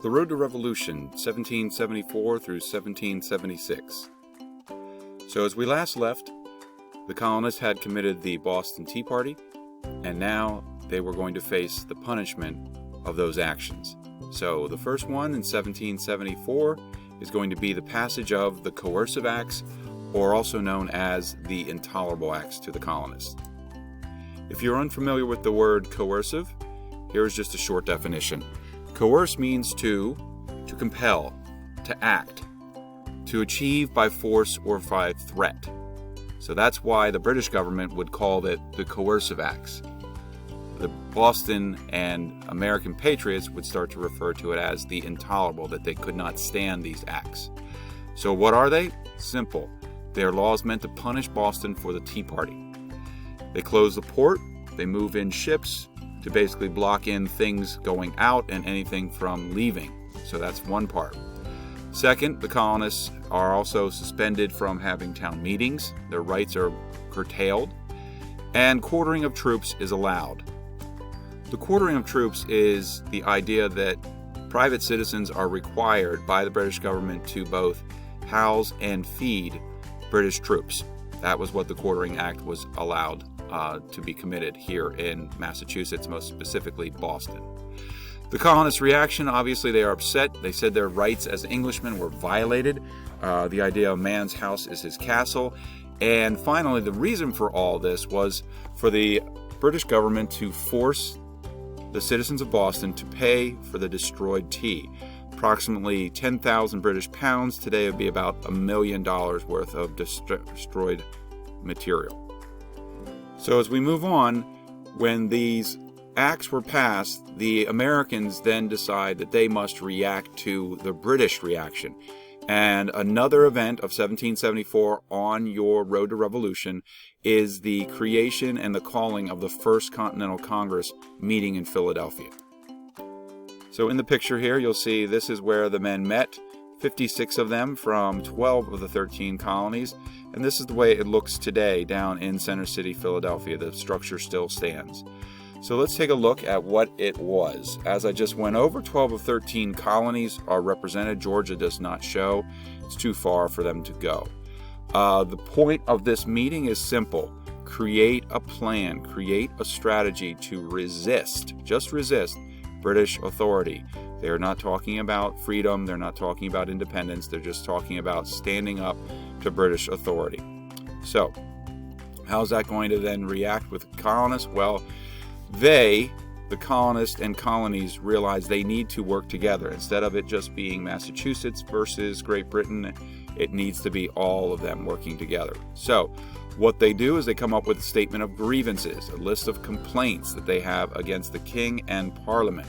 The Road to Revolution, 1774 through 1776. So as we last left, the colonists had committed the Boston Tea Party, and now they were going to face the punishment of those actions. So the first one in 1774 is going to be the passage of the Coercive Acts, or also known as the Intolerable Acts to the colonists. If you're unfamiliar with the word coercive, here's just a short definition. Coerce means to compel, to act, to achieve by force or by threat. So that's why the British government would call it the Coercive Acts. The Boston and American patriots would start to refer to it as the intolerable, that they could not stand these acts. So what are they? Simple. They are laws meant to punish Boston for the Tea Party. They close the port, they move in ships to basically block in things going out and anything from leaving. So that's one part. Second, the colonists are also suspended from having town meetings. Their rights are curtailed. And quartering of troops is allowed. The quartering of troops is the idea that private citizens are required by the British government to both house and feed British troops. That was what the Quartering Act was allowed to be committed here in Massachusetts, most specifically Boston. The colonists' reaction, obviously they are upset. They said their rights as Englishmen were violated. The idea of man's house is his castle. And finally, the reason for all this was for the British government to force the citizens of Boston to pay for the destroyed tea. Approximately 10,000 British pounds. Today it would be about $1 million worth of destroyed material. So as we move on, when these acts were passed, the Americans then decide that they must react to the British reaction. And another event of 1774 on your road to revolution is the creation and the calling of the First Continental Congress meeting in Philadelphia. So in the picture here, you'll see this is where the men met, 56 of them from 12 of the 13 colonies. And this is the way it looks today down in Center City, Philadelphia. The structure still stands. So let's take a look at what it was. As I just went over, 12 of 13 colonies are represented. Georgia does not show. It's too far for them to go. The point of this meeting is simple. Create a plan, create a strategy to resist, just resist British authority. They are not talking about freedom. They're not talking about independence. They're just talking about standing up to British authority. So how's that going to then react with the colonists? Well, the colonists and colonies, realize they need to work together. Instead of it just being Massachusetts versus Great Britain, it needs to be all of them working together. So what they do is they come up with a statement of grievances, a list of complaints that they have against the king and Parliament.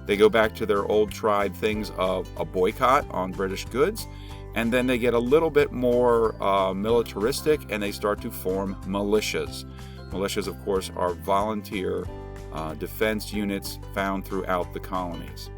They go back to their old tried things of a boycott on British goods, and then they get a little bit more militaristic, and they start to form militias. Militias, of course, are volunteer defense units found throughout the colonies.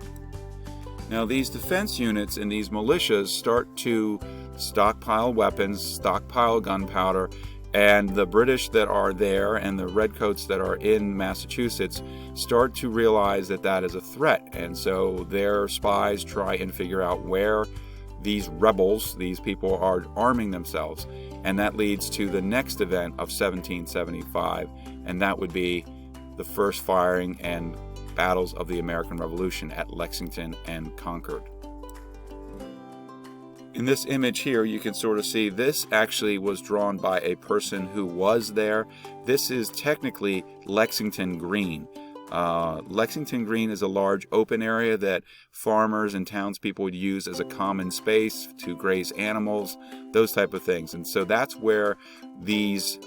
Now, these defense units and these militias start to stockpile weapons, stockpile gunpowder, and the British that are there and the redcoats that are in Massachusetts start to realize that that is a threat. And so their spies try and figure out where these rebels, these people, are arming themselves. And that leads to the next event of 1775, and that would be the first firing and battles of the American Revolution at Lexington and Concord. In this image here, you can sort of see this actually was drawn by a person who was there. This is technically Lexington Green. Lexington Green is a large open area that farmers and townspeople would use as a common space to graze animals, those type of things. And so that's where these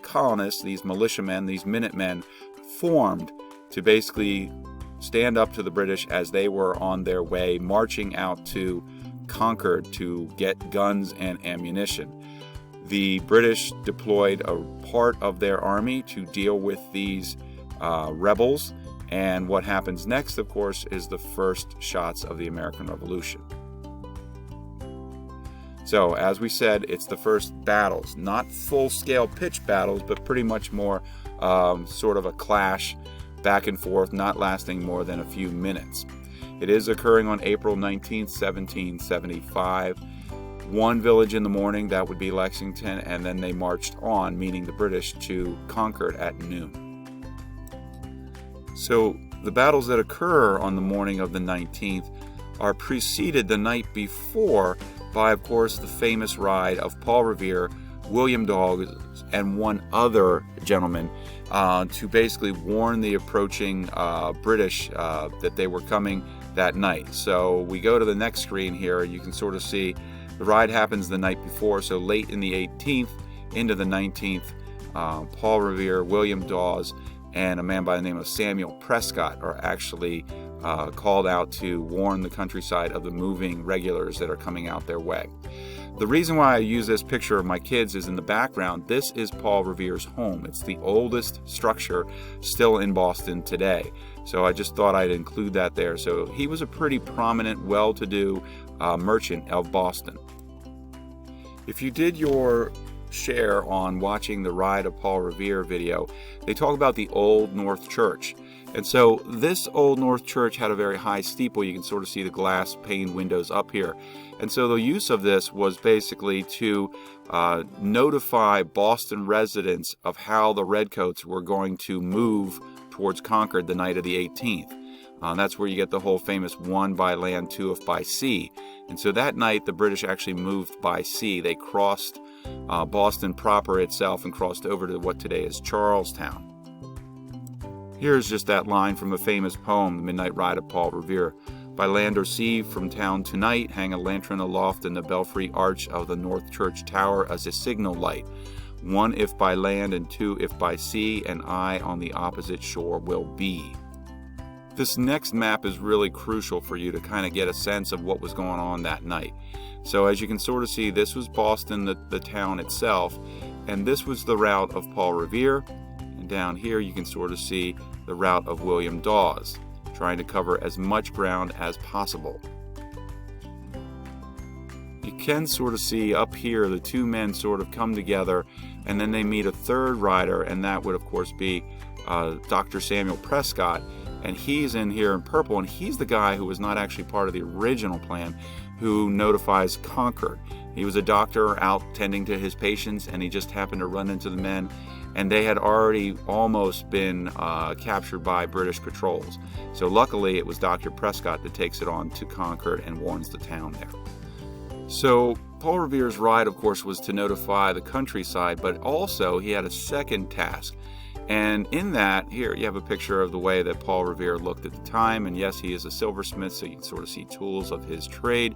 colonists, these militiamen, these Minutemen formed to basically stand up to the British as they were on their way marching out to Concord to get guns and ammunition. The British deployed a part of their army to deal with these rebels, and what happens next, of course, is the first shots of the American Revolution. So, as we said, it's the first battles, not full-scale pitched battles, but pretty much more sort of a clash back and forth, not lasting more than a few minutes. It is occurring on April 19th, 1775. One village in the morning, that would be Lexington, and then they marched on, meaning the British, to Concord at noon. So the battles that occur on the morning of the 19th are preceded the night before by, of course, the famous ride of Paul Revere, William Dawes, and one other gentleman to basically warn the approaching British that they were coming that night. So we go to the next screen here. You can sort of see the ride happens the night before, so late in the 18th into the 19th. Paul Revere, William Dawes, and a man by the name of Samuel Prescott are actually called out to warn the countryside of the moving regulars that are coming out their way. The reason why I use this picture of my kids is in the background. This is Paul Revere's home. It's the oldest structure still in Boston today. So I just thought I'd include that there. So he was a pretty prominent, well-to-do merchant of Boston. If you did your share on watching the Ride of Paul Revere video, they talk about the Old North Church. And so this Old North Church had a very high steeple. You can sort of see the glass pane windows up here. And so the use of this was basically to notify Boston residents of how the Redcoats were going to move towards Concord the night of the 18th. That's where you get the whole famous 1 by land, 2 if by sea. And so that night the British actually moved by sea. They crossed Boston proper itself and crossed over to what today is Charlestown. Here's just that line from a famous poem, The Midnight Ride of Paul Revere. By land or sea, from town to night, hang a lantern aloft in the belfry arch of the North Church Tower as a signal light. 1 if by land and 2 if by sea, and I on the opposite shore will be. This next map is really crucial for you to kind of get a sense of what was going on that night. So as you can sort of see, this was Boston, the town itself, and this was the route of Paul Revere. And down here you can sort of see the route of William Dawes, trying to cover as much ground as possible. You can sort of see up here the two men sort of come together, and then they meet a third rider, and that would of course be Dr. Samuel Prescott, and he's in here in purple, and he's the guy who was not actually part of the original plan, who notifies Concord. He was a doctor out tending to his patients, and he just happened to run into the men, and they had already almost been captured by British patrols. So luckily it was Dr. Prescott that takes it on to Concord and warns the town there. So Paul Revere's ride, of course, was to notify the countryside, but also he had a second task. And in that, here you have a picture of the way that Paul Revere looked at the time. And yes, he is a silversmith, so you can sort of see tools of his trade.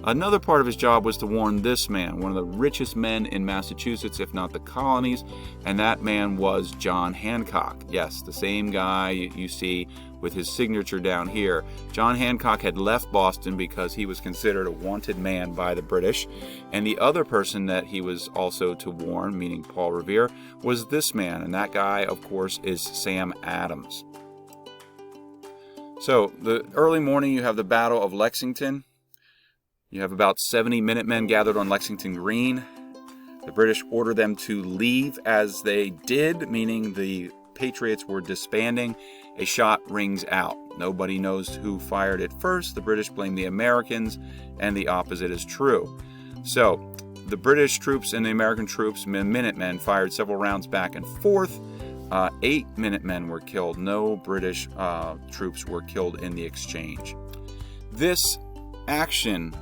Another part of his job was to warn this man, one of the richest men in Massachusetts, if not the colonies, and that man was John Hancock. Yes, the same guy you see with his signature down here. John Hancock had left Boston because he was considered a wanted man by the British, and the other person that he was also to warn, meaning Paul Revere, was this man, and that guy, of course, is Sam Adams. So, the early morning you have the Battle of Lexington. You have about 70 Minutemen gathered on Lexington Green. The British order them to leave as they did, meaning the Patriots were disbanding. A shot rings out. Nobody knows who fired it first. The British blame the Americans, and the opposite is true. So, the British troops and the American troops, Minutemen, fired several rounds back and forth. 8 Minutemen were killed. No British troops were killed in the exchange. This action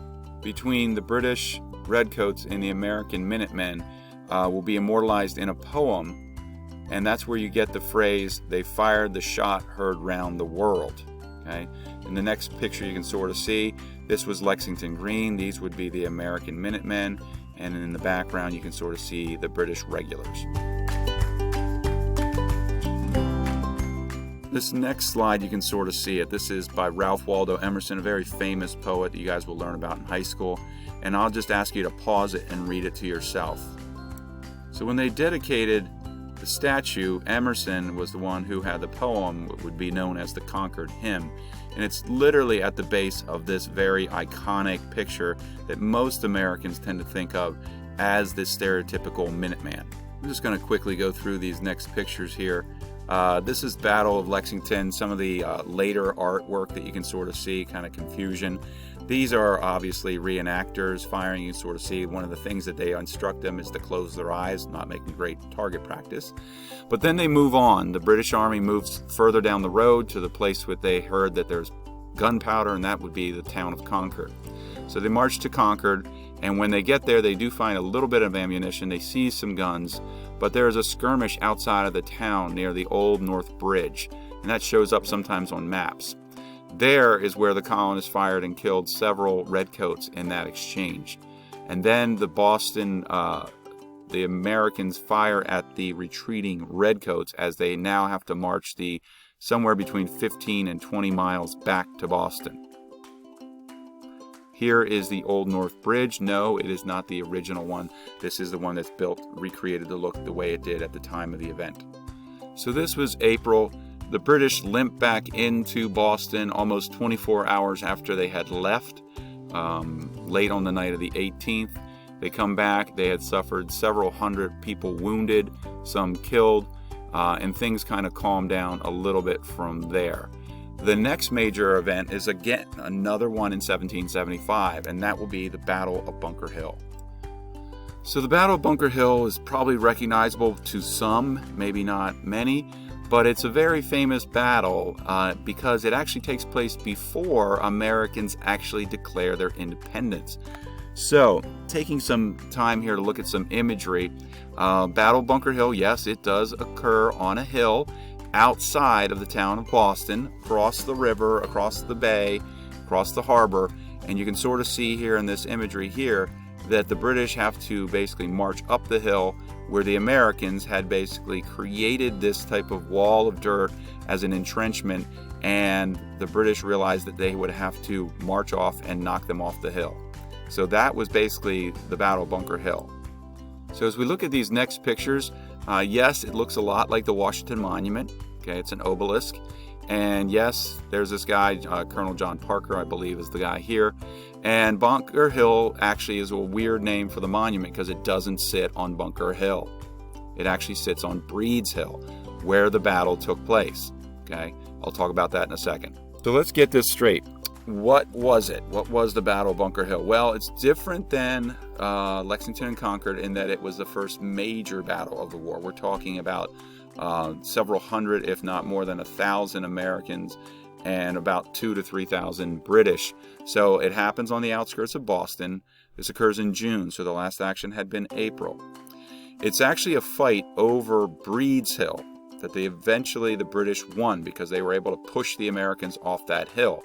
between the British Redcoats and the American Minutemen will be immortalized in a poem, and that's where you get the phrase, "They fired the shot heard round the world." Okay? In the next picture you can sort of see, this was Lexington Green, these would be the American Minutemen, and in the background you can sort of see the British regulars. This next slide, you can sort of see it. This is by Ralph Waldo Emerson, a very famous poet that you guys will learn about in high school. And I'll just ask you to pause it and read it to yourself. So when they dedicated the statue, Emerson was the one who had the poem, what would be known as the Concord Hymn. And it's literally at the base of this very iconic picture that most Americans tend to think of as this stereotypical Minuteman. I'm just going to quickly go through these next pictures here. This is Battle of Lexington, some of the later artwork that you can sort of see, kind of confusion. These are obviously reenactors firing. You sort of see one of the things that they instruct them is to close their eyes, not making great target practice. But then they move on. The British Army moves further down the road to the place where they heard that there's gunpowder, and that would be the town of Concord. So they march to Concord, and when they get there, they do find a little bit of ammunition. They seize some guns, but there is a skirmish outside of the town near the Old North Bridge, and that shows up sometimes on maps. There is where the colonists fired and killed several redcoats in that exchange. And then the Americans fire at the retreating redcoats as they now have to march somewhere between 15 and 20 miles back to Boston. Here is the Old North Bridge. No, it is not the original one. This is the one that's built, recreated to look the way it did at the time of the event. So this was April. The British limped back into Boston almost 24 hours after they had left, late on the night of the 18th. They come back. They had suffered several hundred people wounded, some killed, and things kind of calmed down a little bit from there. The next major event is again another one in 1775, and that will be the Battle of Bunker Hill. So the Battle of Bunker Hill is probably recognizable to some, maybe not many, but it's a very famous battle because it actually takes place before Americans actually declare their independence. So, taking some time here to look at some imagery, Battle of Bunker Hill, yes, it does occur on a hill outside of the town of Boston, across the river, across the bay, across the harbor, and you can sort of see here in this imagery here that the British have to basically march up the hill where the Americans had basically created this type of wall of dirt as an entrenchment, and the British realized that they would have to march off and knock them off the hill. So that was basically the Battle of Bunker Hill. So as we look at these next pictures, yes, it looks a lot like the Washington Monument. Okay, it's an obelisk. And yes, there's this guy, Colonel John Parker, I believe, is the guy here. And Bunker Hill actually is a weird name for the monument because it doesn't sit on Bunker Hill. It actually sits on Breed's Hill, where the battle took place. Okay, I'll talk about that in a second. So let's get this straight. What was it? What was the Battle of Bunker Hill? Well, it's different than Lexington and Concord in that it was the first major battle of the war. We're talking about several hundred, if not more than 1,000 Americans and about 2,000 to 3,000 British. So it happens on the outskirts of Boston. This occurs in June, so the last action had been April. It's actually a fight over Breed's Hill that the British won because they were able to push the Americans off that hill.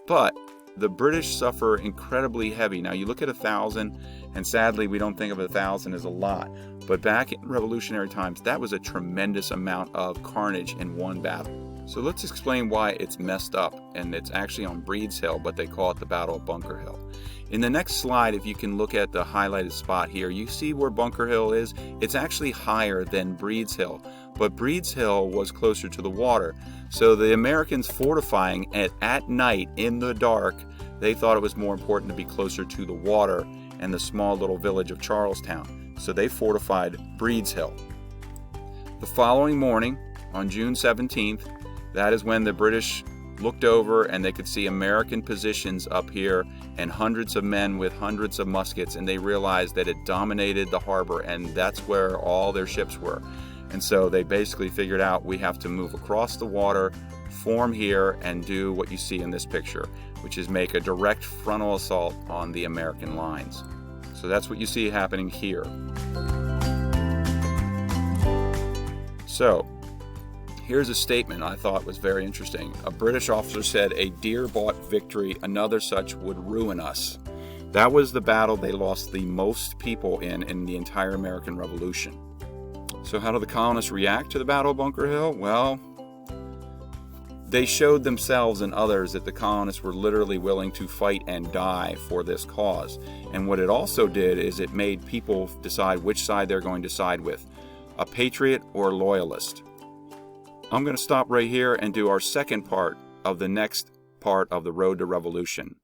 But the British suffer incredibly heavy. Now you look at 1,000, and sadly we don't think of 1,000 as a lot. But back in Revolutionary times, that was a tremendous amount of carnage in one battle. So let's explain why it's messed up, and it's actually on Breed's Hill, but they call it the Battle of Bunker Hill. In the next slide, if you can look at the highlighted spot here, you see where Bunker Hill is. It's actually higher than Breed's Hill, but Breed's Hill was closer to the water. So the Americans fortifying at night in the dark, they thought it was more important to be closer to the water and the small little village of Charlestown. So they fortified Breed's Hill. The following morning, on June 17th, that is when the British looked over and they could see American positions up here and hundreds of men with hundreds of muskets, and they realized that it dominated the harbor, and that's where all their ships were. And so they basically figured out, we have to move across the water, form here, and do what you see in this picture, which is make a direct frontal assault on the American lines. So that's what you see happening here. So here's a statement I thought was very interesting. A British officer said, "A dear-bought victory, another such would ruin us." That was the battle they lost the most people in the entire American Revolution. So how do the colonists react to the Battle of Bunker Hill? Well, they showed themselves and others that the colonists were literally willing to fight and die for this cause. And what it also did is it made people decide which side they're going to side with, a patriot or loyalist. I'm going to stop right here and do our second part of the next part of the Road to Revolution.